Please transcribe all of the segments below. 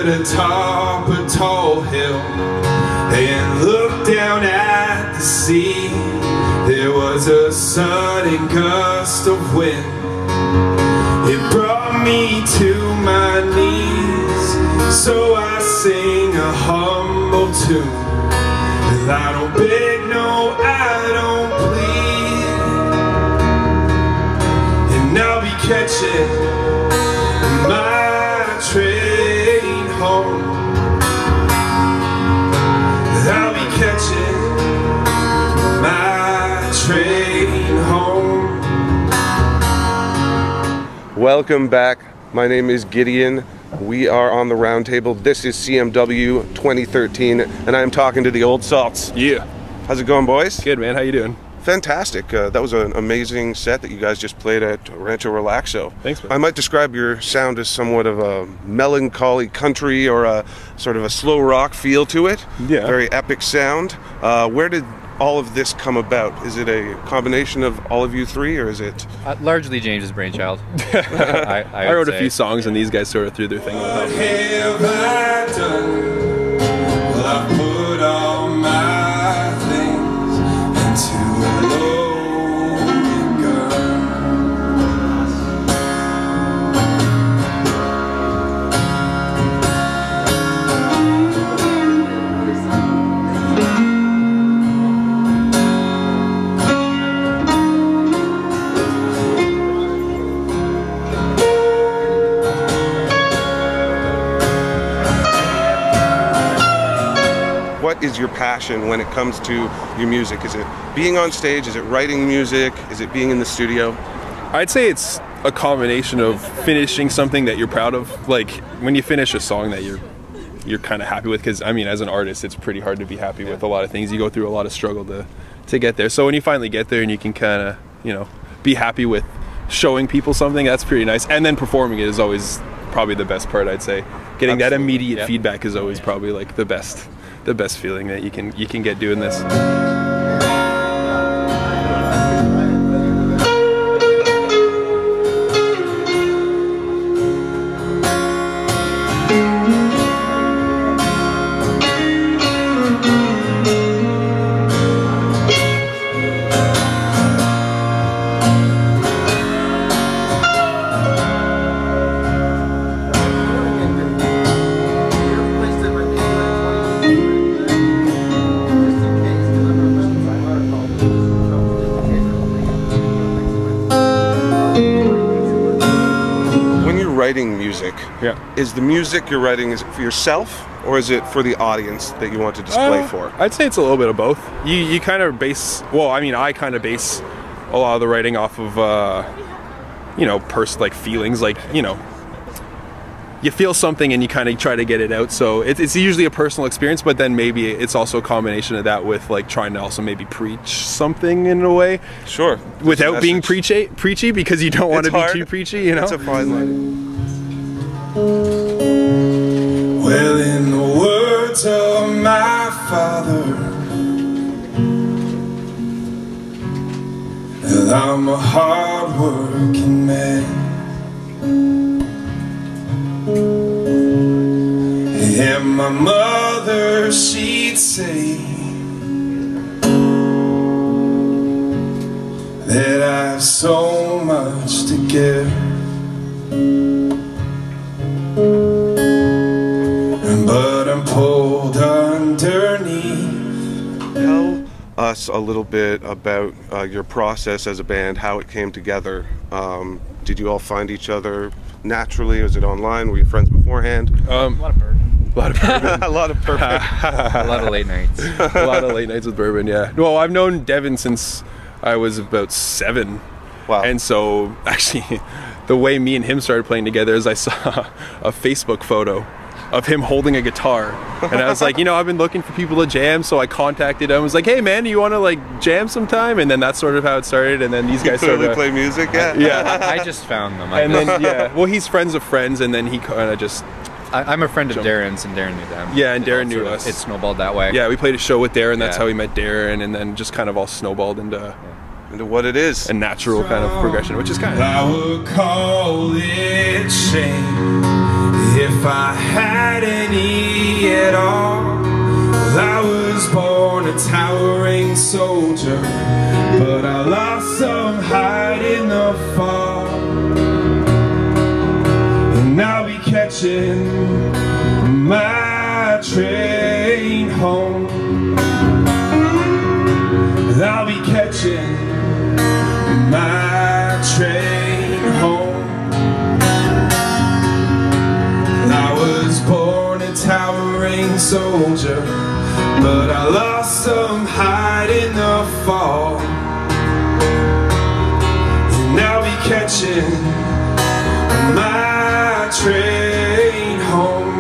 stood atop a tall hill and looked down at the sea. There was a sudden gust of wind. It brought me to my knees. So I sing a humble tune. And I don't beg, no, I don't plead. And I'll be catching my train home. I'll be catching my train home. Welcome back. My name is Gideon. We are on the round table. This is CMW 2013, and I'm talking to the old salts. Yeah. How's it going, boys? Good, man. How you doing? Fantastic. That was an amazing set that you guys just played at Rancho Relaxo. Thanks, man. I might describe your sound as somewhat of a melancholy country or a sort of a slow rock feel to it. Yeah. Very epic sound. Where did all of this come about? Is it a combination of all of you three, or is it largely James's brainchild? I wrote a few songs, and these guys sort of threw their thing on top. What have I done? Well, I put all my things into a loaded gun. What is your passion when it comes to your music? Is it being on stage? Is it writing music? Is it being in the studio? I'd say it's a combination of finishing something that you're proud of. Like when you finish a song that you're kind of happy with, because I mean, as an artist, it's pretty hard to be happy with a lot of things. You go through a lot of struggle to get there. So when you finally get there and you can kind of, you know, be happy with showing people something, that's pretty nice. And then performing it is always probably the best part, I'd say. Getting that immediate feedback is always probably like the best feeling that you can get doing this. Writing music, is the music you're writing, is it for yourself or is it for the audience that you want to display for? I'd say it's a little bit of both. You kind of base, well, I mean, I kind of base a lot of the writing off of you know, like feelings, like, you know, you feel something and you kind of try to get it out. So it's usually a personal experience, but then maybe it's also a combination of that with like trying to also maybe preach something in a way. Sure. Without being preachy, because you don't want to be too preachy, you know? It's a fine line. Well, in the words of my father, well, I'm a hard-working man, and my mother, she'd say that I have so much to give. But I'm pulled underneath. Tell us a little bit about your process as a band, how it came together. Did you all find each other naturally? Was it online? Were you friends beforehand? A lot of bourbon. A lot of bourbon. A lot of bourbon. A lot of late nights. A lot of late nights with bourbon, yeah. Well, I've known Devin since I was about 7. Wow. And so, actually, the way me and him started playing together is I saw a Facebook photo of him holding a guitar, and I was like, you know, I've been looking for people to jam, so I contacted him. I was like, hey man, do you want to like jam sometime? And then that's sort of how it started, and then these guys started to play music. Yeah. I just found them. And then well, he's friends of friends, and then he kind of just I'm a friend of Darren's, and Darren knew them. Yeah, and Darren knew us. It snowballed that way. Yeah, we played a show with Darren. That's how we met Darren, and then just kind of all snowballed into what it is. A natural kind of progression, which is kind of. I would call it shame if I had any at all. I was born a towering soldier, but I lost some height in the fall. And I'll be catching my train home. I'll be catching my train home. I was born a towering soldier, but I lost some height in the fall. And I'll be catching my train home.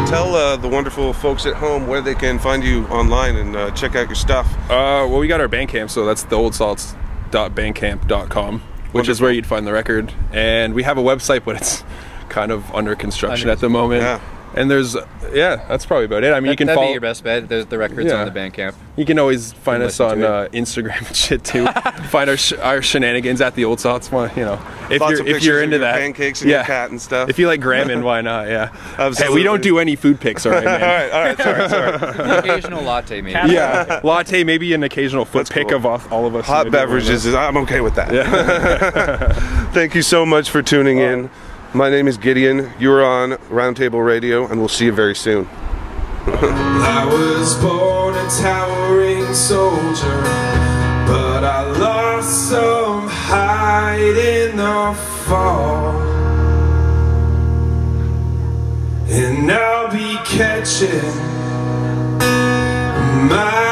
Tell the wonderful folks at home where they can find you online and check out your stuff. Well, we got our Bandcamp, so that's theoldsalts.bandcamp.com, which is where you'd find the record. And we have a website, but it's kind of under construction at the moment. Yeah. And there's, that's probably about it. I mean, you can that'd follow. be your best bet. There's the records on the Bandcamp. You can always find us on Instagram and shit too. Find our shenanigans at the Old Salts. You know, if you're into that, pancakes and your cat and stuff. If you like gramming, why not? Yeah. Absolutely. Hey, we don't do any food pics, all right, man. all right. Sorry. An occasional latte, maybe. Yeah, latte, maybe an occasional foot pic cool. of all of us. Hot beverages, I'm okay with that. Yeah. Thank you so much for tuning in. My name is Gideon. You're on Roundtable Radio, and we'll see you very soon. I was born a towering soldier, but I lost some height in the fall. And I'll be catching my